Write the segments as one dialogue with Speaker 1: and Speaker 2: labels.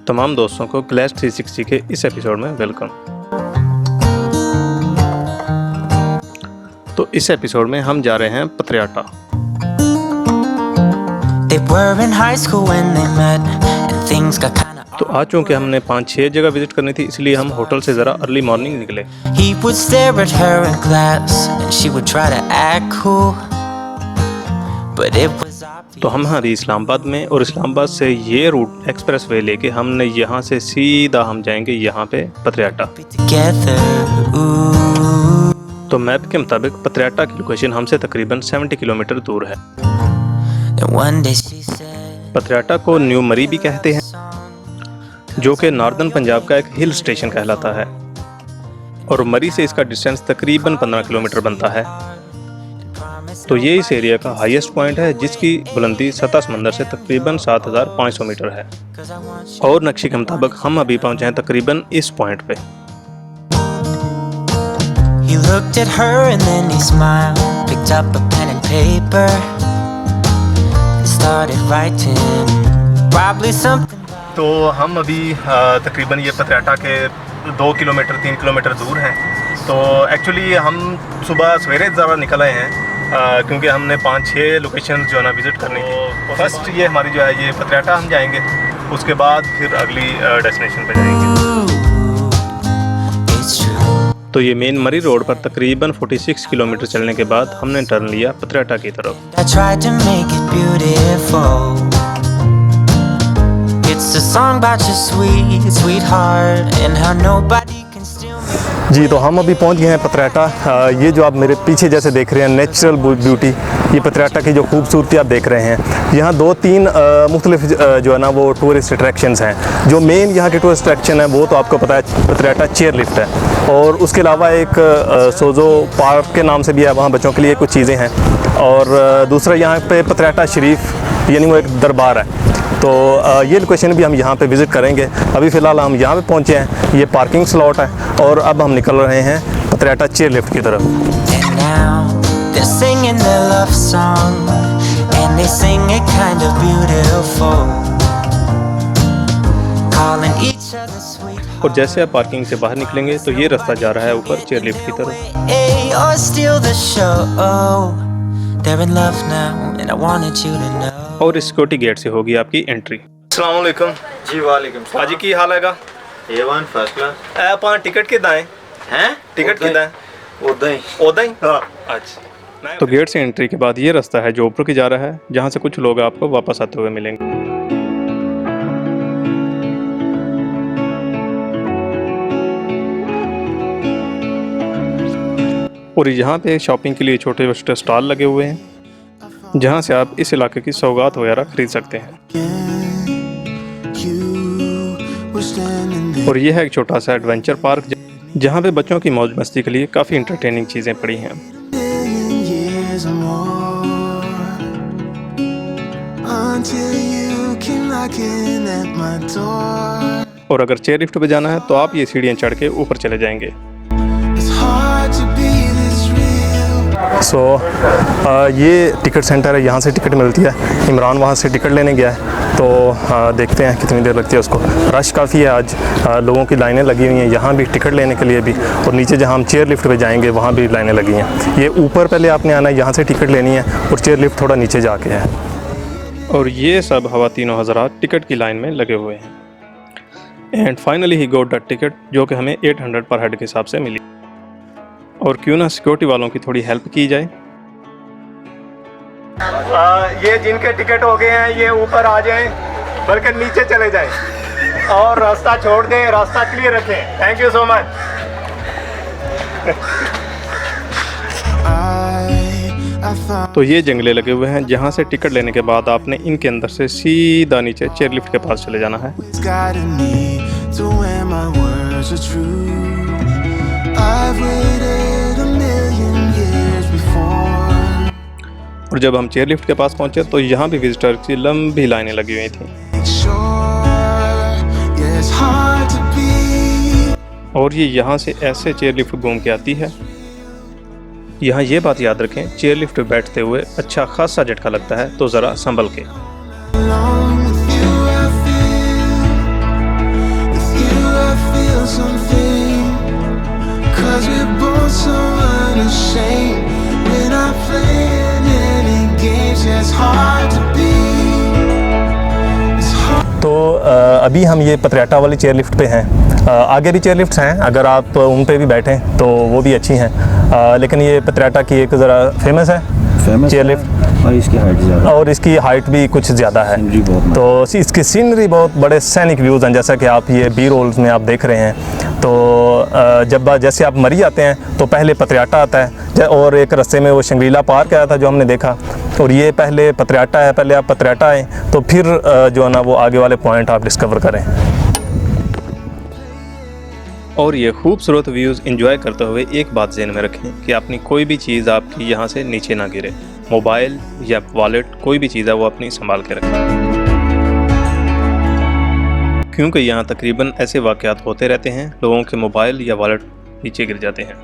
Speaker 1: तमाम दोस्तों को क्लैश 360 के इस एपिसोड में वेलकम। तो इस एपिसोड में हम जा रहे हैं पत्रियाटा। तो आज चूँकि हमने 5-6 जगह विजिट करनी थी, इसलिए हम होटल से ज़रा अर्ली मॉर्निंग निकले। तो हम अभी इस्लामाबाद में, और इस्लामाबाद से ये रूट एक्सप्रेस वे लेके हमने यहाँ से सीधा हम जाएंगे यहाँ पे पत्रियाटा। तो मैप के मुताबिक पत्रियाटा की लोकेशन हमसे तकरीबन 70 किलोमीटर दूर है। पत्रियाटा को न्यू मरी भी कहते हैं, जो कि नॉर्दर्न पंजाब का एक हिल स्टेशन कहलाता है, और मरी से इसका डिस्टेंस तकरीबन 15 किलोमीटर बनता है। तो ये इस एरिया का हाईएस्ट पॉइंट है, जिसकी बुलंदी सतह समंदर से तकरीबन 7500 मीटर है। और नक्शे के मुताबिक हम अभी पहुंचे हैं तकरीबन इस पॉइंट पे। तो हम अभी तकरीबन ये पत्रियाटा के 2 किलोमीटर 3 किलोमीटर दूर हैं। तो एक्चुअली हम सुबह सवेरे ज़रा निकल आए हैं, क्योंकि हमने 5-6 लोकेशन जो है ना विज़िट करनी थी। फर्स्ट ये हमारी जो है ये पत्रियाटा हम जाएंगे, उसके बाद फिर अगली डेस्टिनेशन पे जाएंगे। तो ये मेन मरी रोड पर तकरीबन 46 किलोमीटर चलने के बाद हमने टर्न लिया पत्रियाटा की तरफ। जी, तो हम अभी पहुंच गए हैं पत्रियाटा। ये जो आप मेरे पीछे जैसे देख रहे हैं नेचुरल ब्यूटी, ये पत्रियाटा की जो खूबसूरती आप देख रहे हैं। यहाँ 2-3 मुख्तलिफ जो है ना वो टूरिस्ट अट्रैक्शंस हैं। जो मेन यहाँ के टूरिस्ट अट्रैक्शन है वो तो आपको पता है, पत्रियाटा चेयर लिफ्ट है, और उसके अलावा एक सोजो पार्क के नाम से भी है, वहाँ बच्चों के लिए कुछ चीज़ें हैं। और दूसरा यहाँ पे पत्रियाटा शरीफ यानी वो एक दरबार है। तो ये लोकेशन भी हम यहाँ पे विज़िट करेंगे। अभी फ़िलहाल हम यहाँ पे पहुँचे हैं, ये पार्किंग स्लॉट है, और अब हम निकल रहे हैं पत्रियाटा चेयर लिफ्ट की तरफ। और जैसे आप पार्किंग से बाहर निकलेंगे तो ये रास्ता जा रहा है ऊपर चेयर लिफ्ट की तरफ। और सिक्योरिटी गेट से होगी आपकी एंट्री। अस्सलाम वालेकुम
Speaker 2: जी। वालेकुम सलाम।
Speaker 1: हाजी की हाल हैगा?
Speaker 2: A1 first class.
Speaker 1: आप टिकट किदा है टिकट किदा है? ओदा ही हाँ। अच्छा, तो गेट से एंट्री के बाद ये रास्ता है जो ऊपर की जा रहा है, जहाँ से कुछ लोग आपको वापस आते हुए मिलेंगे। और यहाँ पे शॉपिंग के लिए छोटे छोटे स्टॉल लगे हुए हैं, जहाँ से आप इस इलाके की सौगात वगैरह खरीद सकते हैं। और यह है एक छोटा सा एडवेंचर पार्क, जहाँ पे बच्चों की मौज मस्ती के लिए काफ़ी इंटरटेनिंग चीज़ें पड़ी हैं। और अगर चेयर लिफ्ट पे जाना है तो आप ये सीढ़ियाँ चढ़ के ऊपर चले जाएंगे। ये टिकट सेंटर है, यहाँ से टिकट मिलती है। इमरान वहाँ से टिकट लेने गया है, तो देखते हैं कितनी देर लगती है उसको। रश काफ़ी है आज, लोगों की लाइनें लगी हुई हैं यहाँ भी टिकट लेने के लिए भी, और नीचे जहाँ हम चेयर लिफ्ट पे जाएंगे वहाँ भी लाइनें लगी हैं। ये ऊपर पहले आपने आना है, यहाँ से टिकट लेनी है, और चेयर लिफ्ट थोड़ा नीचे जाके है। और ये सब खवातीनों हज़रात टिकट की लाइन में लगे हुए हैं। And finally he got the ticket, जो कि हमें 800 पर हेड के हिसाब से मिली। और क्यों ना सिक्योरिटी वालों की थोड़ी हेल्प की जाए। ये जिनके टिकट हो गए हैं ये ऊपर आ जाएं, बल्कि नीचे चले जाएं, और रास्ता छोड़ दें, रास्ता क्लियर रखें। Thank you so much. तो ये जंगले लगे हुए हैं, जहाँ से टिकट लेने के बाद आपने इनके अंदर से सीधा नीचे चेयर लिफ्ट के पास चले जाना है। और जब हम चेयर लिफ्ट के पास पहुंचे तो यहाँ भी विजिटर की लंबी लाइनें लगी हुई थी। और ये यहाँ से ऐसे चेयर लिफ्ट घूम के आती है। यहाँ ये बात याद रखें, चेयर लिफ्ट में बैठते हुए अच्छा खासा झटका लगता है, तो ज़रा संभल के।
Speaker 3: want something, 'cause we're both so unashamed. We're not playing any games, yeah, it's hard to be. It's hard.
Speaker 1: तो अभी हम ये पतराटा वाली चेयर लिफ्ट पे हैं। आगे भी चेयर लिफ्ट्स हैं, अगर आप उन पे भी बैठें तो वो भी अच्छी हैं, लेकिन ये पतराटा की एक ज़रा फेमस है चेयर लिफ्ट,
Speaker 4: और इसकी हाइट ज़्यादा
Speaker 1: और इसकी हाइट भी कुछ ज़्यादा है।
Speaker 4: सीनरी बहुत
Speaker 1: तो इसकी सीनरी बहुत बड़े सैनिक व्यूज़ हैं, जैसा कि आप ये बी रोल्स में आप देख रहे हैं। तो जब जैसे आप मरी आते हैं तो पहले पतराटा आता है, और एक रास्ते में वो शंग्रीला पार्क आया था जो हमने देखा, और ये पहले पतराटा है। पहले आप पतराटा आए तो फिर जो है ना वो आगे वाले पॉइंट आप डिस्कवर करें।
Speaker 5: और ये खूबसूरत व्यूज़ एंजॉय करते हुए एक बात ज़हन में रखें कि अपनी कोई भी चीज़ आपकी यहाँ से नीचे ना गिरे। मोबाइल या वॉलेट, कोई भी चीज़ है वो अपनी संभाल के रखें, क्योंकि यहाँ तकरीबन ऐसे वाक़यात होते रहते हैं, लोगों के मोबाइल या वॉलेट नीचे गिर जाते हैं।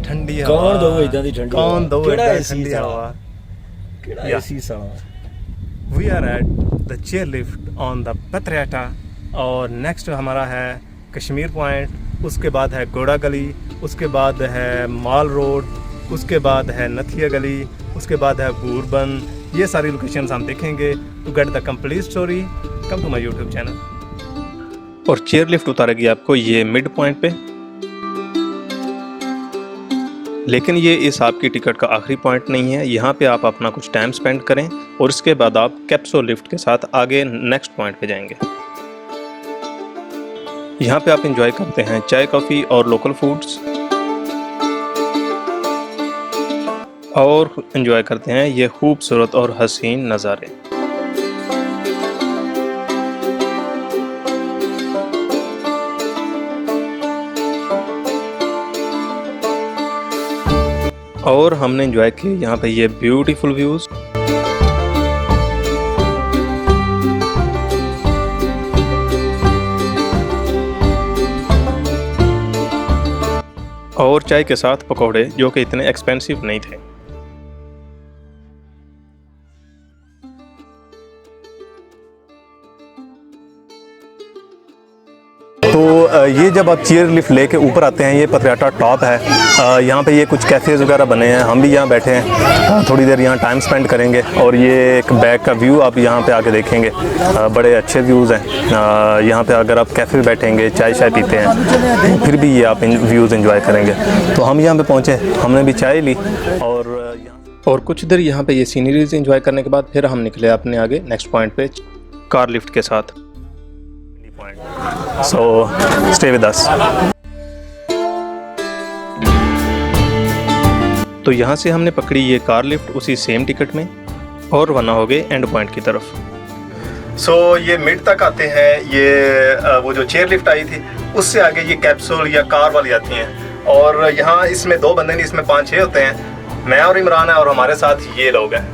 Speaker 1: ठंडी हवा,
Speaker 4: कौन दो इदां दी ठंडी
Speaker 1: कौन
Speaker 4: हवा?
Speaker 1: दो
Speaker 4: केड़ा
Speaker 1: इदां
Speaker 4: AC
Speaker 1: ठंडी
Speaker 4: साला?
Speaker 1: हवा।
Speaker 4: केड़ा
Speaker 1: या।
Speaker 4: एसी साला?
Speaker 1: We are at the chair lift on the पतराटा, और नेक्स्ट हमारा है कश्मीर पॉइंट, उसके बाद है घोड़ा गली, उसके बाद है माल रोड, उसके बाद है नथिया गली, उसके बाद है बूरबन। ये सारी लोकेशंस हम देखेंगे। To get the complete story come to my YouTube channel.
Speaker 5: और चेयर लिफ्ट उतारेगी आपको ये मिड पॉइंट पे, लेकिन ये इस आपकी टिकट का आखिरी पॉइंट नहीं है। यहाँ पे आप अपना कुछ टाइम स्पेंड करें और इसके बाद आप कैप्सूल लिफ्ट के साथ आगे नेक्स्ट पॉइंट पे जाएंगे। यहाँ पे आप एंजॉय करते हैं चाय, कॉफ़ी और लोकल फूड्स, और एंजॉय करते हैं ये खूबसूरत और हसीन नज़ारे। और हमने एंजॉय किए यहाँ पे ये ब्यूटीफुल व्यूज़। और चाय के साथ पकौड़े, जो कि इतने एक्सपेंसिव नहीं थे।
Speaker 1: तो ये जब आप चेयर लिफ्ट लेके ऊपर आते हैं, ये पतराटा टॉप है। यहाँ पे ये कुछ कैफ़ेज़ वगैरह बने हैं, हम भी यहाँ बैठे हैं, थोड़ी देर यहाँ टाइम स्पेंड करेंगे। और ये एक बैक का व्यू आप यहाँ पे आके देखेंगे, बड़े अच्छे व्यूज़ हैं। यहाँ पे अगर आप कैफ़े बैठेंगे, चाय शाय पीते हैं, तो फिर भी ये आप व्यूज़ एंजॉय करेंगे। तो हम यहाँ पे पहुँचे, हमने भी चाय ली,
Speaker 5: और कुछ देर यहाँ पे ये सीनरीज एंजॉय करने के बाद फिर हम निकले अपने आगे नेक्स्ट पॉइंट पे कार लिफ्ट के साथ।
Speaker 1: So stay with us.
Speaker 5: तो यहाँ से हमने पकड़ी ये कार लिफ्ट उसी सेम टिकट में और रवाना हो गए एंड पॉइंट की तरफ।
Speaker 1: सो ये मिड तक आते हैं। ये वो जो चेयर लिफ्ट आई थी उससे आगे ये कैप्सूल या कार वाली आती हैं, और यहाँ इसमें 2 बंदे नहीं, इसमें 5-6 होते हैं। मैं और इमरान है, और हमारे साथ ये लोग हैं।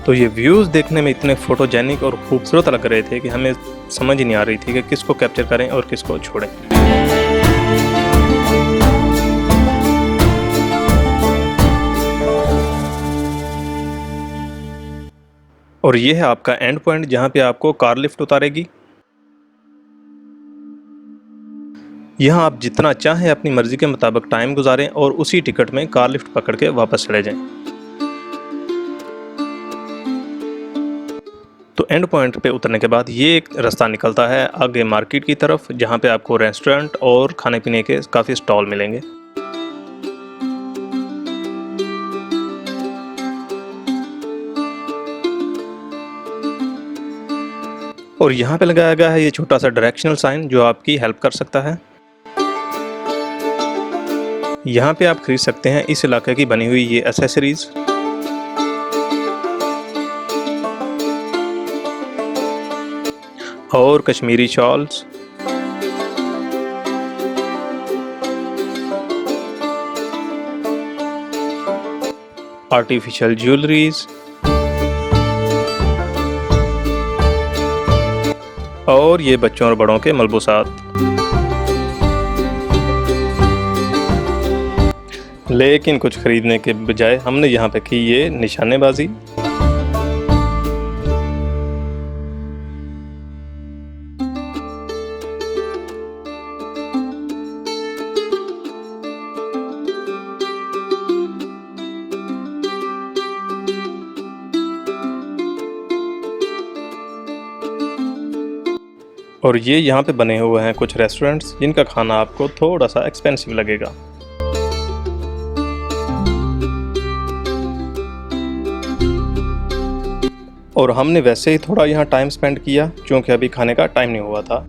Speaker 5: तो ये व्यूज़ देखने में इतने फोटोजेनिक और खूबसूरत लग रहे थे कि हमें समझ ही नहीं आ रही थी कि किसको कैप्चर करें और किसको छोड़ें। और ये है आपका एंड पॉइंट, जहाँ पे आपको कार लिफ्ट उतारेगी। यहाँ आप जितना चाहें अपनी मर्ज़ी के मुताबिक टाइम गुजारें और उसी टिकट में कार लिफ्ट पकड़ के वापस चले जाएं। तो एंड पॉइंट पे उतरने के बाद ये एक रास्ता निकलता है आगे मार्केट की तरफ, जहाँ पे आपको रेस्टोरेंट और खाने पीने के काफ़ी स्टॉल मिलेंगे। और यहाँ पे लगाया गया है ये छोटा सा डायरेक्शनल साइन जो आपकी हेल्प कर सकता है। यहाँ पे आप खरीद सकते हैं इस इलाके की बनी हुई ये एसेसरीज। और कश्मीरी शॉल्स, आर्टिफिशियल ज्वेलरीज, और ये बच्चों और बड़ों के मलबूसात। लेकिन कुछ खरीदने के बजाय हमने यहाँ पे की ये निशानेबाजी। और ये यहाँ पे बने हुए हैं कुछ रेस्टोरेंट्स जिनका खाना आपको थोड़ा सा एक्सपेंसिव लगेगा। और हमने वैसे ही थोड़ा यहाँ टाइम स्पेंड किया क्योंकि अभी खाने का टाइम नहीं हुआ था।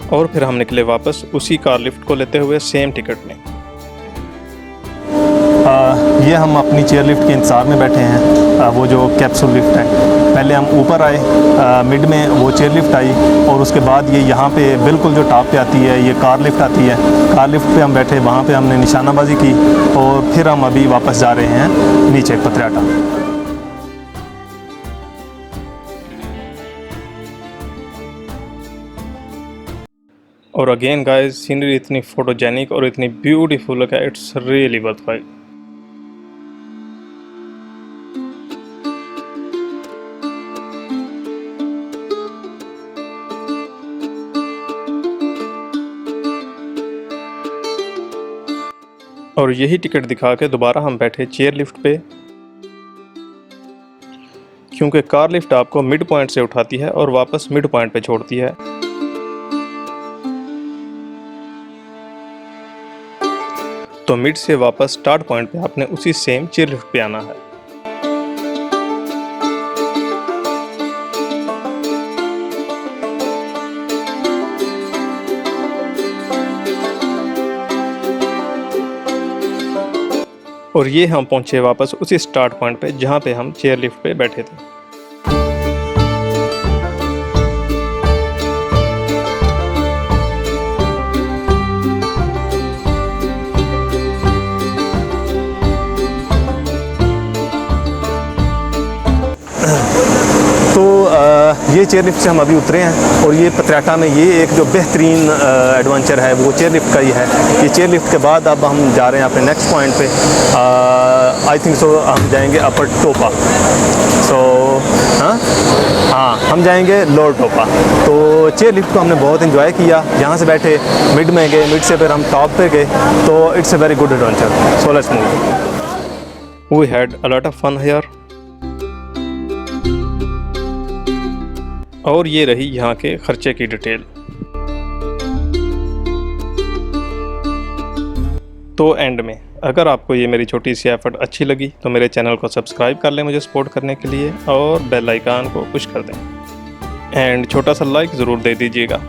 Speaker 5: और फिर हम निकले वापस उसी कार लिफ्ट को लेते हुए सेम टिकट में।
Speaker 1: ये हम अपनी चेयर लिफ्ट के इंतज़ार में बैठे हैं, वो जो कैप्सूल लिफ्ट है। पहले हम ऊपर आए, मिड में वो चेयर लिफ्ट आई और उसके बाद ये यहाँ पे बिल्कुल जो टॉप पे आती है ये कार लिफ्ट आती है। कार लिफ्ट पे हम बैठे, वहाँ पे हमने निशानाबाजी की और फिर हम अभी वापस जा रहे हैं नीचे पतराटा।
Speaker 5: और अगेन गाइस, सीनरी इतनी फोटोजेनिक और इतनी ब्यूटीफुल है, इट्स रियली वर्थ। और यही टिकट दिखा के दोबारा हम बैठे चेयर लिफ्ट पे, क्योंकि कार लिफ्ट आपको मिड पॉइंट से उठाती है और वापस मिड पॉइंट पे छोड़ती है। तो मिड से वापस स्टार्ट पॉइंट पे आपने उसी सेम चेयर लिफ्ट पे आना है। और ये हम पहुंचे वापस उसी स्टार्ट पॉइंट पे जहाँ पे हम चेयर लिफ्ट पे बैठे थे।
Speaker 1: ये चेयर लिफ्ट से हम अभी उतरे हैं और ये पतराटा में ये एक जो बेहतरीन एडवेंचर है वो चेयर लिफ्ट का ही है। ये चेयर लिफ्ट के बाद अब हम जा रहे हैं अपने नेक्स्ट पॉइंट पे। आई थिंक सो हम जाएंगे अपर टोपा। हाँ, हम जाएंगे लोअर टोपा। तो चेयर लिफ्ट को हमने बहुत इंजॉय किया। यहाँ से बैठे मिड में गए, मिड से फिर हम टॉप पे गए। तो it's a very good adventure. So let's move.
Speaker 5: We had a lot of fun here. और ये रही यहाँ के खर्चे की डिटेल। तो एंड में अगर आपको ये मेरी छोटी सी एफर्ट अच्छी लगी तो मेरे चैनल को सब्सक्राइब कर लें मुझे सपोर्ट करने के लिए, और बेल आइकन को पुश कर दें, एंड छोटा सा लाइक ज़रूर दे दीजिएगा।